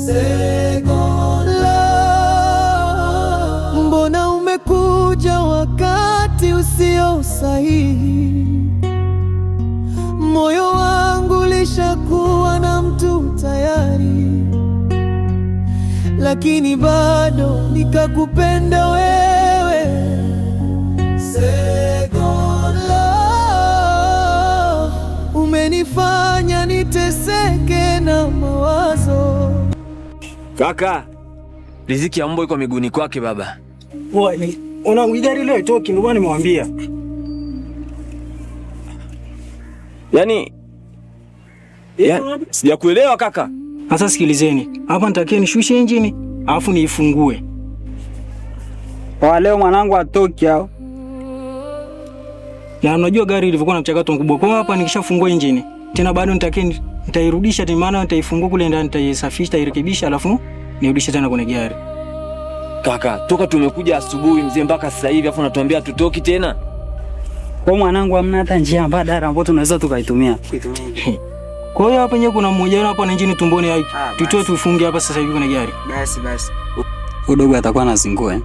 Second love, mbona umekuja wakati usio sahihi? Moyo wangu lishakuwa na mtu tayari, lakini bado nikakupenda wewe. Second love, umenifanya niteseke na mawazo. Kaka, riziki ya mbwa iko miguuni kwake baba. Wewe una gari leo toki, ndio bwana nimwambia. Yaani sijakuelewa kaka. Sasa sikilizeni. Hapa nitakie nishushe injini, alafu niifungue. Kwa leo mwanangu atoki hao. Ya unajua gari ilivyokuwa na mchakato mkubwa. Kwa hapa nikishafungua injini, tena bado nitairudisha tena, maana nitaifungua kule ndani, nitaisafisha, nitairekebisha, alafu nirudishe tena kwenye gari. Kaka, toka tumekuja asubuhi mzee mpaka sasa hivi afu unatuambia tutoki tena. Kwa mwanangu hamna hata njia mbadala ambayo tunaweza tukaitumia. Kwa hiyo hapa nje kuna mmoja wao hapa na injini tumboni hai. Tutoe tufunge hapa sasa hivi kwenye gari. Basi. Udogo atakuwa anazingua eh.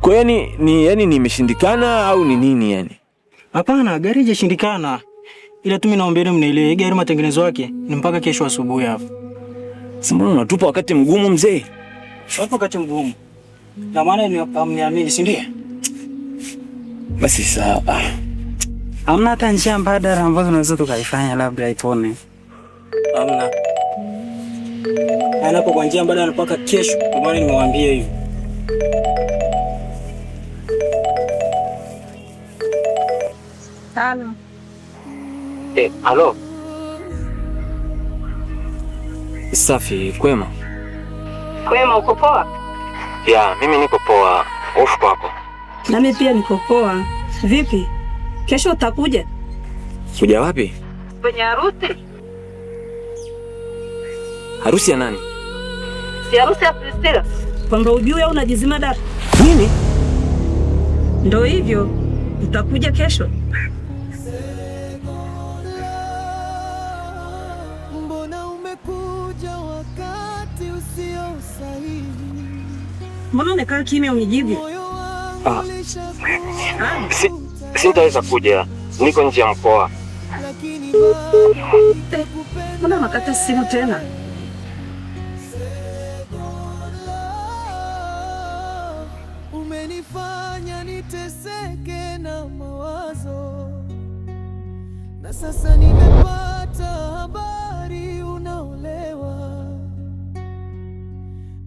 Kwa yani nimeshindikana au ni nini yani? Hapana, gari haijashindikana. Ila tu mimi naomba mnielewe, gari matengenezo yake ni mpaka kesho asubuhi hapa. Mbona unatupa wakati mgumu mzee? Hapo wakati mgumu. Na maana ni amniamini, si ndio? Basi sawa. Hamna hata njia mbadala ambazo tunaweza tukaifanya labda ipone. Hamna. Anapo kwa njia mbadala mpaka kesho, kwa maana nimewaambia hivi. Halo. Halo. Safi, kwema? Kwema, uko poa? Ya, mimi niko poa. Hofu kwako? Nami pia niko poa. Vipi? Kesho utakuja? Kuja wapi? Kwenye harusi. Harusi ya nani? Si harusi ya Priscilla. Kwamba ujue au unajizima data? Nini? Ndio hivyo. Utakuja kesho? Mbona umekuja wakati usio sahihi? Mbona unakaa kimya unijibu? Sitaweza kuja. Niko nje ya mkoa. Mbona unakata simu tena? Umenifanya niteseke na mawazo, na sasa nimepata habari unaolewa.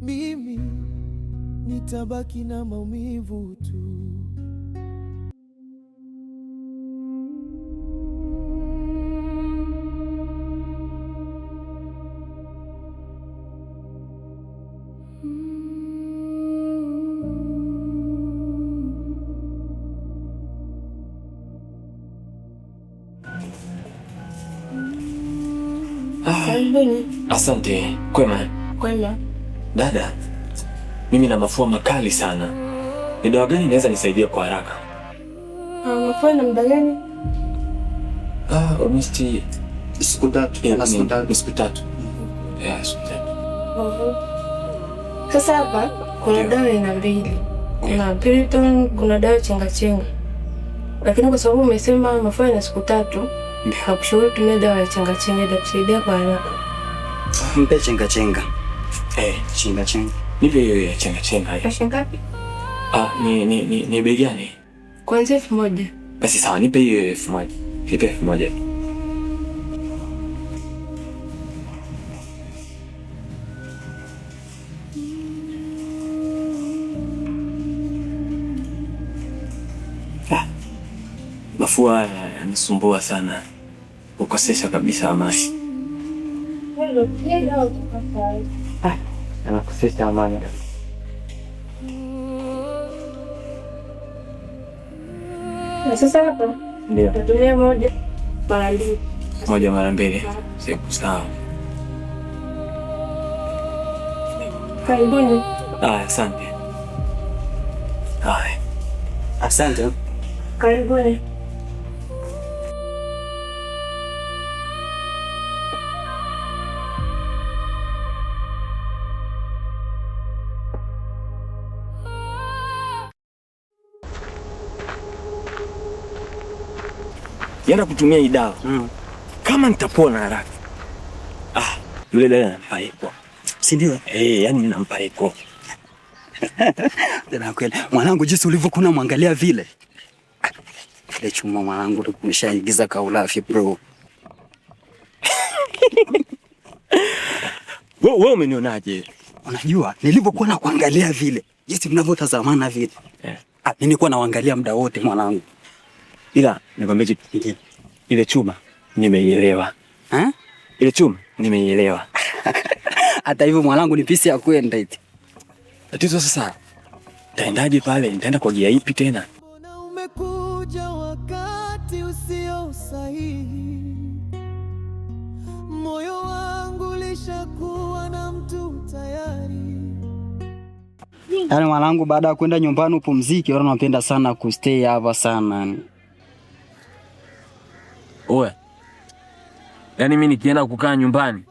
Mimi nitabaki na maumivu tu. Asante. Kwema? Kwema. Dada, mimi na mafua makali sana. Ni dawa gani inaweza nisaidia kwa haraka? Mafua na muda gani? Almost siku tatu. Siku tatu. Yeah, siku tatu. Sasa hapa kuna dawa aina mbili. Kuna Piriton, kuna dawa chenga chenga. Lakini kwa sababu umesema mafua na siku tatu, nakushauri tumie dawa ya chenga chenga ili kusaidia kwa haraka. Mpe chenga chenga. Chenga chenga. Nipe hiyo ya chenga chenga. Shilingi ngapi? Ni bei gani? Kuanzia 1000. Basi sawa, nipe hiyo 1000. Nipe 1000. Mafua yanisumbua sana. Ukosesha kabisa amani. Yanakosesha amani. Na sasa hapa Ndio. tutumia moja mara mbili. Moja mara mbili. Sawa. Karibuni. Asante. Asante. Karibuni. Yenda kutumia hii dawa. Kama nitapona haraka. Yule dada nampa iko. Si ndio? Yani nampa iko. Tena kweli. Mwanangu jinsi ulivyokuwa mwangalia vile. Ile chuma mwanangu tumeshaingiza kaulafi bro. Wewe umenionaje? Unajua nilivyokuwa na kuangalia vile. Jinsi tunavyotazamana vile. Mimi nilikuwa naangalia muda wote mwanangu. Ila nikwambie kitu kingine. Ile chuma nimeielewa. Ile chuma nimeielewa. Hata hivyo mwanangu ni pisi ya kwenda eti. Tatizo sasa. Taendaje pale? Nitaenda kwa gia ipi tena? Mbona umekuja wakati usio sahihi? Moyo wangu lishakuwa na mtu tayari. Yaani mwanangu baada ya kwenda nyumbani upumzike, wao wanapenda sana kustay hapa sana. Oe. Yaani mimi nikienda kukaa nyumbani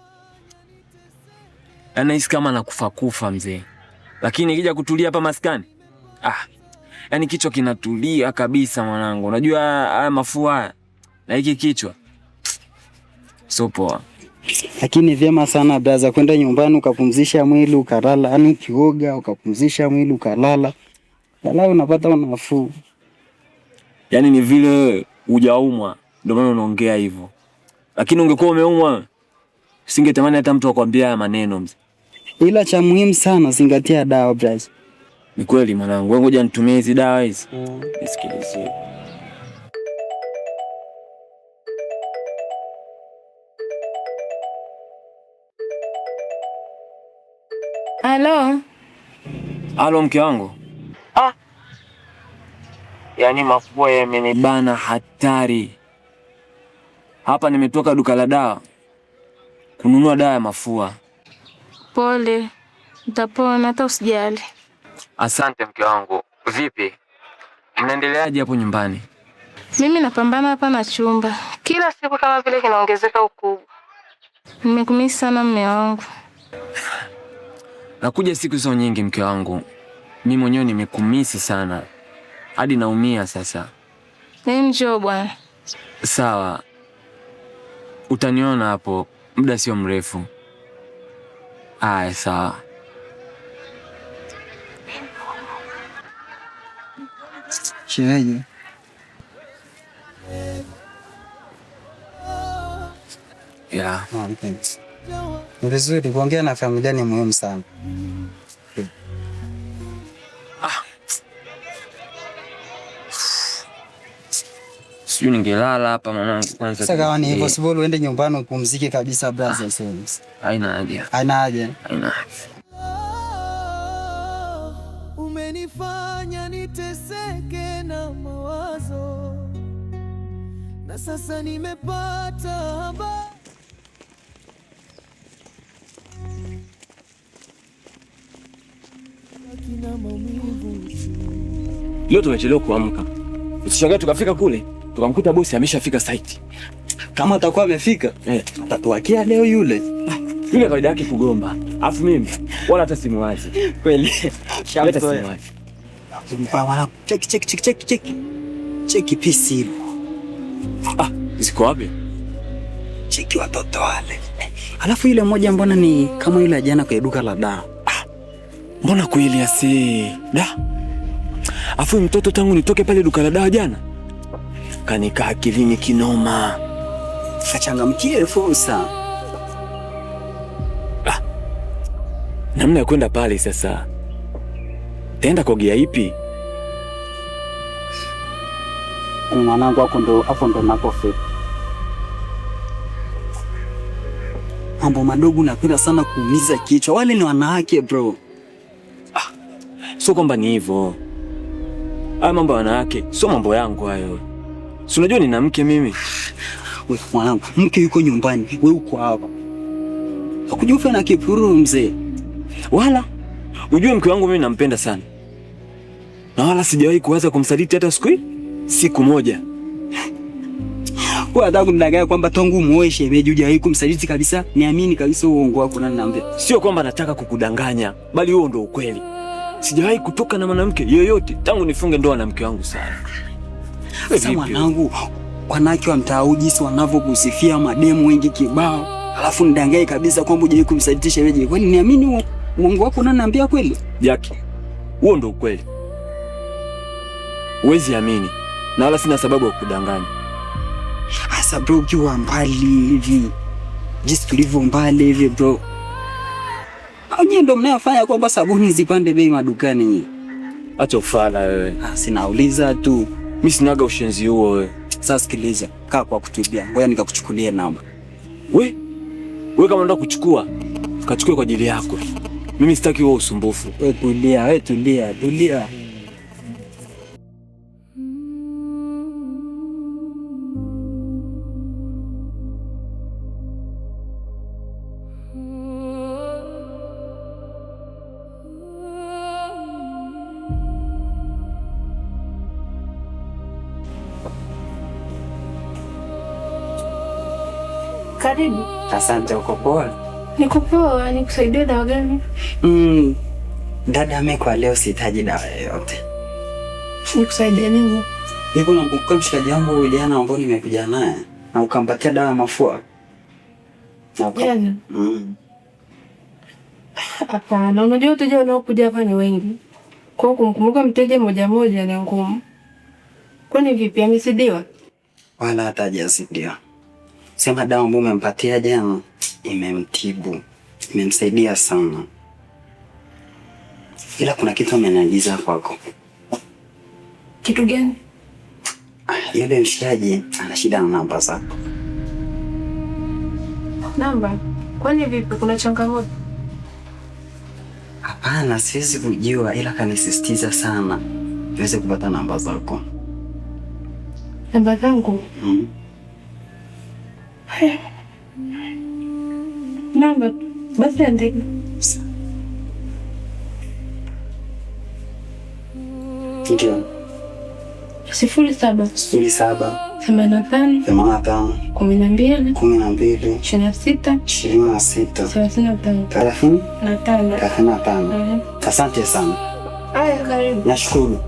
nahisi kama nakufa mzee. Lakini nikija kutulia hapa maskani, yaani kichwa kinatulia kabisa mwanangu. Unajua haya mafua na hiki kichwa so poa. Lakini vyema sana brother kwenda nyumbani ukapumzisha mwili ukalala, yani ukioga ukapumzisha mwili ukalala. Wala unapata unafuu. Yaani ni vile hujaumwa ndio maana unaongea hivyo. Lakini ungekuwa umeumwa singetamani hata mtu akwambia haya maneno mzee. Ila cha muhimu sana zingatia dawa brother. Ni kweli mwanangu, wewe ngoja nitumie hizi dawa hizi. Nisikilize. Halo mke wangu. Yaani mafua yamenibana hatari. Hapa nimetoka duka la dawa kununua dawa ya mafua. Pole. Utapona hata usijali. Asante mke wangu. Vipi? Mnaendeleaje hapo nyumbani? Mimi napambana hapa na chumba. Kila siku kama vile kinaongezeka ukubwa. Nimekumisi sana mume wangu. Nakuja siku sio nyingi mke wangu. Mimi mwenyewe nimekumisi sana. Hadi naumia sasa. Njoo bwana. Sawa. Utaniona hapo muda sio mrefu. Sawa. Shemeji. Yeah. Thanks. Ni vizuri kuongea na familia ni muhimu sana. Sijui ningelala hapa mwanangu kwanza. Sasa kama ni hivyo sibolo uende nyumbani upumzike kabisa brother sense. Haina haja. Umenifanya niteseke na mawazo. Na sasa nimepata habari. Leo tumechelewa kuamka. Usishangae tukafika kule, tukamkuta bosi ameshafika site. Kama atakuwa amefika, atatuakia leo yule. Yule kawaida yake kugomba. Alafu mimi wala hata simuwazi. Kweli. Hata simuwazi. Mpaka cheki pisi. Ziko wapi? Cheki watoto wale. Alafu yule mmoja mbona ni kama yule jana kwa duka la dawa. Mbona kweli asi? Afu mtoto tangu nitoke pale duka la dawa jana kanika akilini kinoma. Kachangamkie fursa. Namna ya kwenda pale sasa. Taenda kwa gia ipi? Mwanangu hapo ndo nakofika. Mambo madogo napenda sana kuumiza kichwa. Wale ni wanawake bro. Sio kwamba ni hivyo. Haya mambo ya wanawake sio mambo yangu hayo. Si unajua nina mke mimi. Wewe mwanangu, mke yuko nyumbani, wewe uko hapa. Hakujufa na kipuru mzee. Wala ujue mke wangu mimi nampenda sana. Na wala sijawahi kuwaza kumsaliti hata siku moja. Wewe hata kunidanganya kwamba tangu muoe shemeji hujawahi kumsaliti kabisa. Niamini kabisa uongo wako na ninaambia. Sio kwamba nataka kukudanganya, bali huo ndio ukweli. Sijawahi kutoka na mwanamke yeyote tangu nifunge ndoa na mke wangu sana. Sasa mwanangu, wanawake wa mtaa huu jinsi wanavyokusifia mademu wengi kibao, alafu nidangae kabisa kwamba hujawahi kumsaitisha wewe. Kweli niamini uongo wako unaniambia kweli? Jackie, huo ndo ukweli. Huwezi amini na wala sina sababu ya kudanganya. Asa bro, ukiwa mbali hivi, jinsi tulivyo mbali hivi bro, nyinyi ndo mnayofanya kwamba sabuni zipande bei madukani nyinyi. Acha ufala wewe. Sinauliza tu. Mimi sinaga ushenzi huo wewe. Sasa sikiliza, kaa kwa kutulia. Ngoja nikakuchukulie namba. Wewe kama unataka kuchukua, kachukue kwa ajili yako. Mimi sitaki wewe usumbufu. Wewe tulia. Karibu. Asante, uko poa? Niko poa, nikusaidie dawa gani? Dada, mimi kwa leo sihitaji dawa yoyote. Nikusaidie nini? Hivi unakumbuka mshikaji wangu jana ambao nimekuja naye na ukampatia dawa ya mafua? Jana? Hapana, unajua wateja wanaokuja hapa ni wengi. Kwa hiyo kumkumbuka mteja moja moja ni ngumu. Kwani vipi, amesidiwa? Wala hata hajasidiwa. Sema dawa ambayo umempatia jana imemtibu, imemsaidia sana. Ila kuna kitu ameniagiza kwako. Kitu gani? Yule mshikaji ana shida na namba zako. Namba? Kwani vipi, kuna changamoto? Hapana, siwezi kujua, ila kanisisitiza sana niweze kupata namba zako. Namba zangu? Namba basi andika. Ndio. 07 85 12 26 35. Asante sana. Aya, karibu. Nashukuru.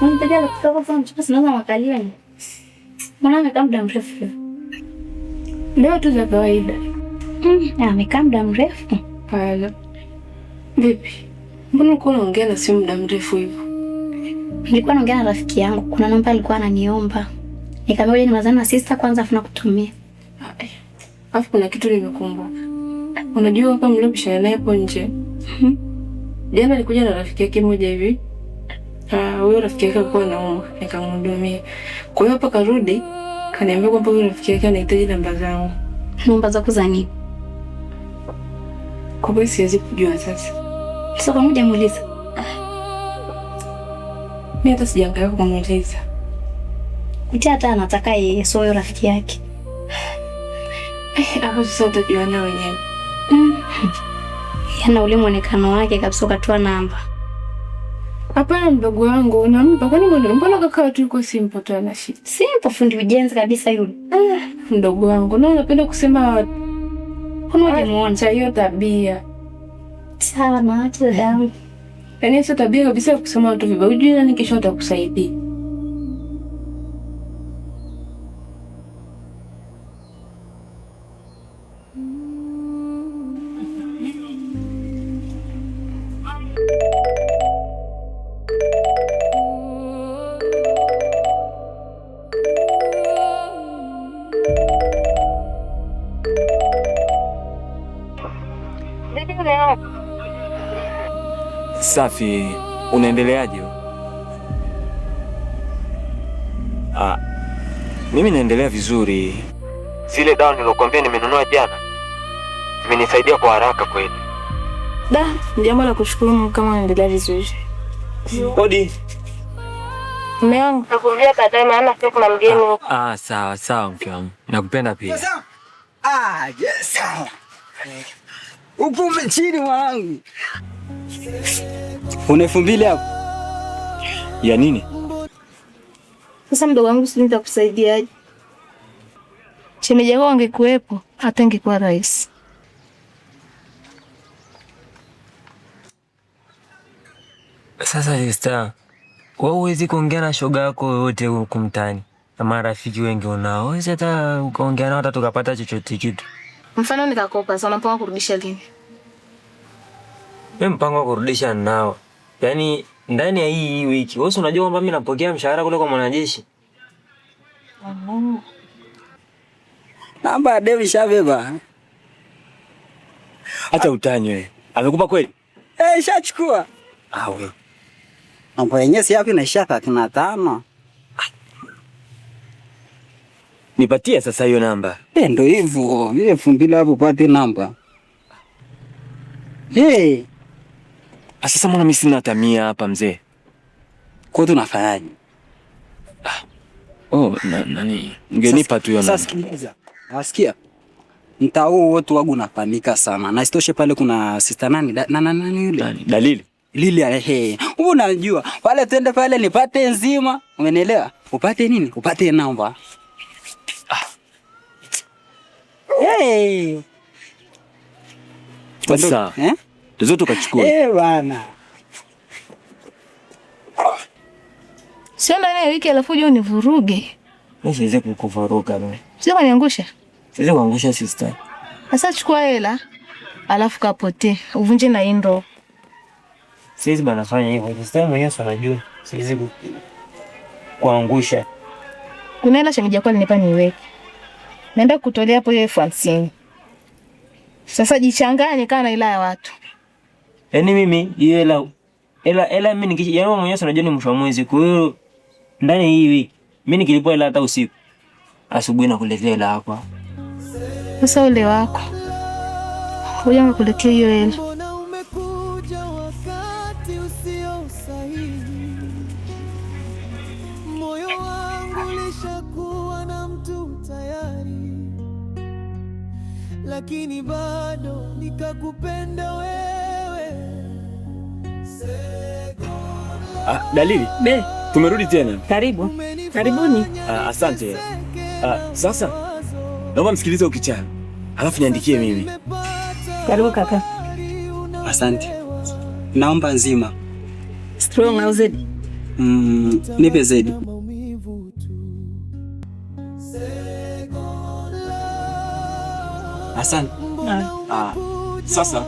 Mteja kutoka kwa mchukua sinaza makalia ni. Mbona amekaa muda mrefu? Leo tu za kawaida. Amekaa muda mrefu. Haya. Vipi? Mbona uko unaongea na simu muda mrefu hivyo? Nilikuwa naongea na rafiki yangu. Kuna namba alikuwa ananiomba. Nikamwambia ni mazana na sister kwanza afu nakutumia. Afu kuna kitu nimekumbuka. Unajua hapa mlipishana naye hapo nje. Jana alikuja na rafiki yake mmoja hivi. Huyo rafiki yake alikuwa anaumwa, nikamhudumia. Kwa hiyo hapa karudi, kaniambia kwamba huyo rafiki yake anahitaji namba zangu. Namba zako za nini? Kwa hiyo siwezi kujua sasa. Sasa kwa moja muuliza. Mimi hata sijaangalia kumuuliza. Kutia hata anataka yeye sio huyo rafiki yake. Hapo sasa utajuana wenyewe. Yana ule muonekano wake kabisa ukatoa namba. Hapana mdogo wangu, unampa kwani mbona kaka tu yuko simple tu ana shida. Simple, fundi ujenzi kabisa yule. Mdogo wangu, na unapenda kusema unajimuona hiyo tabia. Sawa na acha damu. Yaani hiyo tabia kabisa ya kusema watu vibaya, ujue nani kesho atakusaidia. Safi, unaendeleaje? Mimi naendelea vizuri. Zile dawa nilokuambia nimenunua jana zimenisaidia kwa haraka kweli. Jambo la kushukuru kama unaendelea vizuri. Hodi. Mume wangu, nakuambia baadaye maana sio kuna mgeni. Sawa mke wangu. Nakupenda pia. Yes. Uko umechini mwanangu. Una 2000 hapo? Ya nini? Sasa mdogo wangu, si nitakusaidiaje? Shemeji yako angekuwepo hata ingekuwa rahisi. Sasa sister, wewe huwezi kuongea na shoga yako yote huko mtaani na marafiki wengi unao, huwezi hata ukaongea nao hata tukapata chochote kitu. Mfano nikakopa, sasa unapanga kurudisha lini? Mimi mpango wa kurudisha nao. Yaani ndani ya hii wiki. Wewe unajua kwamba mimi napokea mshahara kule kwa mwanajeshi. Namba David shabeba. Hata utani wewe. Amekupa kweli? Shachukua. Wewe. Namba yenyewe si yapi na 35. Nipatie sasa hiyo namba. Ndio hivyo. Vile 2000 hapo pate namba. Sasa mbona mimi sina hata 100 hapa mzee? Kwa tunafanyaje? Nani? Ungenipa tu hiyo namba. Sasa sikiliza. Nasikia. Mtao wote wangu unapanika sana. Na isitoshe pale kuna sister nani? Nani yule? Nani? Dalili. Lili unajua. Pale twende pale nipate nzima. Umenielewa? Upate nini? Upate namba. Sasa. Tuzo tukachukua. Bwana. Sio ndani ya wiki alafu uje univuruge. Mimi siwezi kukuvuruga wewe. Sio kuniangusha. Siwezi kuangusha sister. Sasa chukua hela alafu kapote. Uvunje na indo. Siwezi bana fanya hivyo. Sister mwenyewe anajua. Siwezi kuangusha. Kuna hela shemeji yako alinipa niweke. Naenda kutolea hapo hiyo 50. Sasa jichanganye kana ila ya watu. Yaani mimi hiyo hela mimi yaani mwenyewe unajua ni mwisho wa mwezi. Kwa hiyo ndani hii wiki mimi nikilipwa hela hata usiku asubuhi nakuletea hela hapa. Sasa ule wako. Ngoja nikuletee hiyo hela. Mbona umekuja wakati usio sahihi? Moyo wangu ulishakuwa na mtu tayari, lakini bado nikakupenda wewe. Dalili. Tumerudi tena. Karibu. Karibuni. Asante. Sasa naomba msikilize ukichana. Alafu niandikie mimi. Karibu kaka. Asante. Naomba nzima. Strong au zedi? Nipe zedi. Asante. Sasa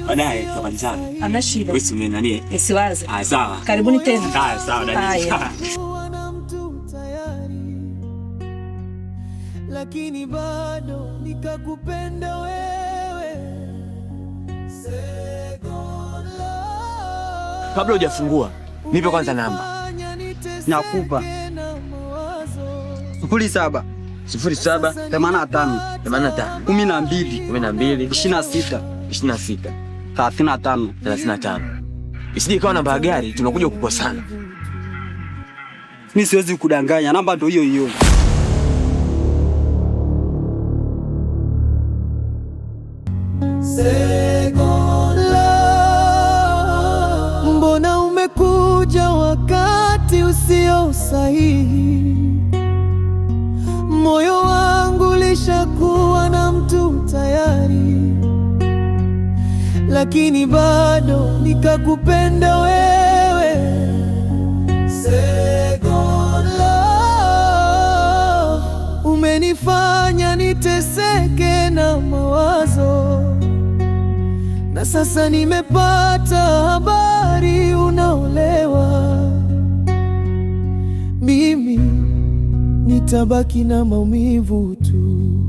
baadaye tutamalizana. Ana shida. Wewe si nani? Isiwaze. Sawa. Karibuni tena. Sawa Dalili. Lakini bado nikakupenda wewe. Kabla hujafungua, nipe kwanza namba. Nakupa. 07 07 85 85 12 12 26 26 35. Isije ikawa namba ya gari tunakuja kukosana. Mimi siwezi kudanganya, namba ndio hiyo hiyo. Mbona umekuja wakati usio sahihi? Moyo wangu ulishakuwa na mtu tayari, lakini bado nikakupenda wewe. Second love, umenifanya niteseke na mawazo, na sasa nimepata habari unaolewa. Mimi nitabaki na maumivu tu.